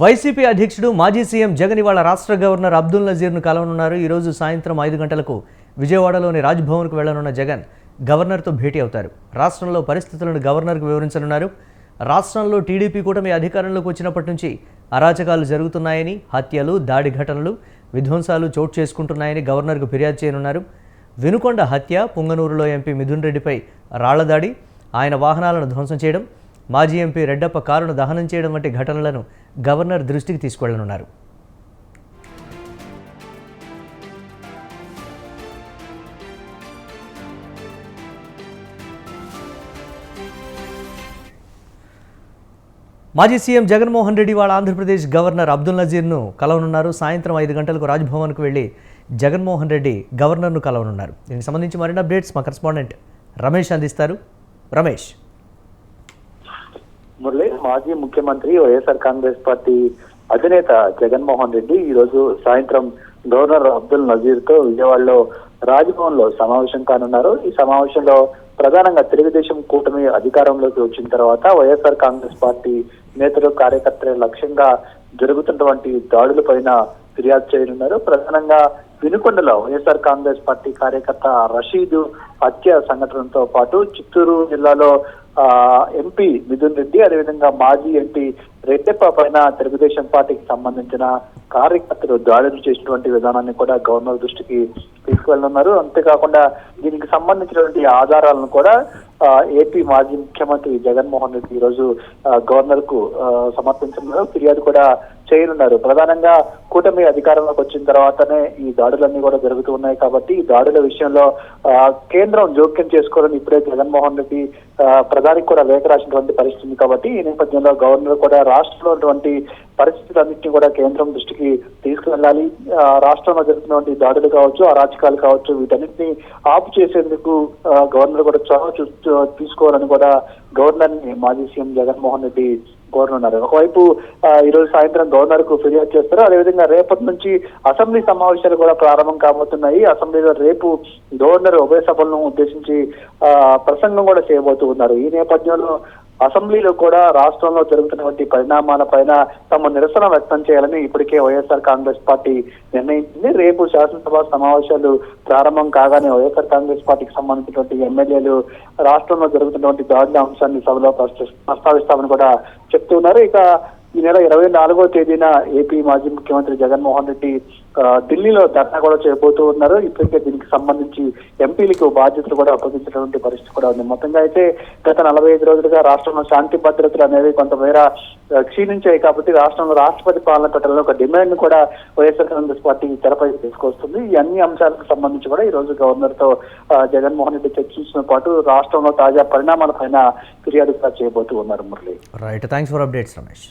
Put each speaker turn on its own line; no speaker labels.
YCP అధ్యక్షుడు మాజీ CM Jagan ఇవాళ రాష్ట్ర గవర్నర్ అబ్దుల్ నజీర్ను కలవనున్నారు. ఈరోజు సాయంత్రం 5 గంటలకు విజయవాడలోని రాజ్భవన్కు వెళ్లనున్న జగన్ గవర్నర్తో భేటీ అవుతారు. రాష్ట్రంలో పరిస్థితులను గవర్నర్కు వివరించనున్నారు. రాష్ట్రంలో టీడీపీ కూటమి అధికారంలోకి వచ్చినప్పటి నుంచి అరాచకాలు జరుగుతున్నాయని, హత్యలు, దాడి ఘటనలు, విధ్వంసాలు చోటు చేసుకుంటున్నాయని గవర్నర్కు ఫిర్యాదు చేయనున్నారు. వినుకొండ హత్య, పుంగనూరులో ఎంపీ మిథున్ రెడ్డిపై రాళ్లదాడి, ఆయన వాహనాలను ధ్వంసం చేయడం, మాజీ ఎంపీ రెడ్డప్ప కారును దహనం చేయడం వంటి ఘటనలను గవర్నర్ దృష్టికి తీసుకెళ్లనున్నారు. మాజీ సీఎం జగన్మోహన్ రెడ్డి వాళ్ళ ఆంధ్రప్రదేశ్ గవర్నర్ అబ్దుల్ నజీర్ను కలవనున్నారు. సాయంత్రం 5 గంటలకు రాజ్భవన్కు వెళ్లి జగన్మోహన్ రెడ్డి గవర్నర్ను కలవనున్నారు. దీనికి సంబంధించి మరిన్ని అప్డేట్స్ మా కరెస్పాండెంట్ రమేష్ అందిస్తారు. రమేష్.
మురళి, మాజీ ముఖ్యమంత్రి వైఎస్ఆర్ కాంగ్రెస్ పార్టీ అధినేత జగన్మోహన్ రెడ్డి ఈ రోజు సాయంత్రం గవర్నర్ అబ్దుల్ నజీర్ తో విజయవాడలో రాజ్భవన్ లో సమావేశం కానున్నారు. ఈ సమావేశంలో ప్రధానంగా తెలుగుదేశం కూటమి అధికారంలోకి వచ్చిన తర్వాత వైఎస్ఆర్ కాంగ్రెస్ పార్టీ నేతలు, కార్యకర్తల లక్ష్యంగా జరుగుతున్నటువంటి దాడులపైన ఫిర్యాదు చేయనున్నారు. ప్రధానంగా వినుకొండలో వైఎస్ఆర్ కాంగ్రెస్ పార్టీ కార్యకర్త రషీద్ హత్య సంఘటనతో పాటు చిత్తూరు జిల్లాలో ఎంపీ మిథున్ రెడ్డి, అదేవిధంగా మాజీ ఎంపీ రెడ్డప్ప పైన తెలుగుదేశం పార్టీకి సంబంధించిన కార్యకర్తలు దాడులు చేసినటువంటి విధానాన్ని కూడా గవర్నర్ దృష్టికి తీసుకువెళ్తున్నారు. అంతేకాకుండా దీనికి సంబంధించినటువంటి ఆధారాలను కూడా ఏపీ మాజీ ముఖ్యమంత్రి జగన్మోహన్ రెడ్డి ఈ రోజు గవర్నర్ కు సమర్పించనున్నారు. ఫిర్యాదు కూడా చేయనున్నారు. ప్రధానంగా కూటమి అధికారంలోకి వచ్చిన తర్వాతనే ఈ దాడులన్నీ కూడా జరుగుతూ ఉన్నాయి కాబట్టి ఈ దాడుల విషయంలో కేంద్రం జోక్యం చేసుకోవాలని ఇప్పుడే జగన్మోహన్ రెడ్డి ప్రధానికి కూడా లేఖ రాసినటువంటి పరిస్థితి కాబట్టి ఈ నేపథ్యంలో గవర్నర్ కూడా రాష్ట్రంలో ఉన్నటువంటి పరిస్థితులన్నింటినీ కూడా కేంద్రం దృష్టికి తీసుకువెళ్ళాలి. రాష్ట్రంలో జరుగుతున్నటువంటి దాడులు కావచ్చు, అరాచకాలు కావచ్చు, వీటన్నిటిని ఆపు చేసేందుకు గవర్నర్ కూడా చొరవ తీసుకోవాలని కూడా గవర్నర్ ని మాజీ సీఎం జగన్మోహన్ రెడ్డి కోరనున్నారు. ఒకవైపు ఈ రోజు సాయంత్రం గవర్నర్ కు ఫిర్యాదు చేస్తారు. అదేవిధంగా రేపటి నుంచి అసెంబ్లీ సమావేశాలు కూడా ప్రారంభం కాబోతున్నాయి. అసెంబ్లీలో రేపు గవర్నర్ ఉభయ సభలను ఉద్దేశించి ప్రసంగం కూడా చేయబోతూ ఉన్నారు. ఈ నేపథ్యంలో అసెంబ్లీలో కూడా రాష్ట్రంలో జరుగుతున్నటువంటి పరిణామాల పైన తమ నిరసన వ్యక్తం చేయాలని ఇప్పటికే వైఎస్ఆర్ కాంగ్రెస్ పార్టీ నిర్ణయించింది. రేపు శాసనసభ సమావేశాలు ప్రారంభం కాగానే వైఎస్ఆర్ కాంగ్రెస్ పార్టీకి సంబంధించినటువంటి ఎమ్మెల్యేలు రాష్ట్రంలో జరుగుతున్నటువంటి దాడుల అంశాన్ని సభలో ప్రస్తావిస్తామని కూడా చెప్తున్నారు. ఇక ఈ నెల 24వ తేదీన ఏపీ మాజీ ముఖ్యమంత్రి జగన్మోహన్ రెడ్డి ఢిల్లీలో ధర్నా కూడా చేయబోతూ ఉన్నారు. ఇప్పటికే దీనికి సంబంధించి ఎంపీలకు బాధ్యతలు కూడా అప్పగించినటువంటి పరిస్థితి కూడా ఉంది. మొత్తంగా అయితే గత 45 రోజులుగా రాష్ట్రంలో శాంతి భద్రతలు అనేవి కొంతమేర క్షీణించాయి కాబట్టి రాష్ట్రంలో రాష్ట్రపతి పాలన పెట్టాలని ఒక డిమాండ్ కూడా వైఎస్ఆర్ కాంగ్రెస్ పార్టీ తెరపై తీసుకొస్తుంది. ఈ అన్ని అంశాలకు సంబంధించి కూడా ఈ రోజు గవర్నర్ తో జగన్మోహన్ రెడ్డి చర్చించిన పాటు రాష్ట్రంలో తాజా పరిణామాల పైన ఫిర్యాదు కూడా చేయబోతూ ఉన్నారు. Murali.
Right, thanks for updates Ramesh.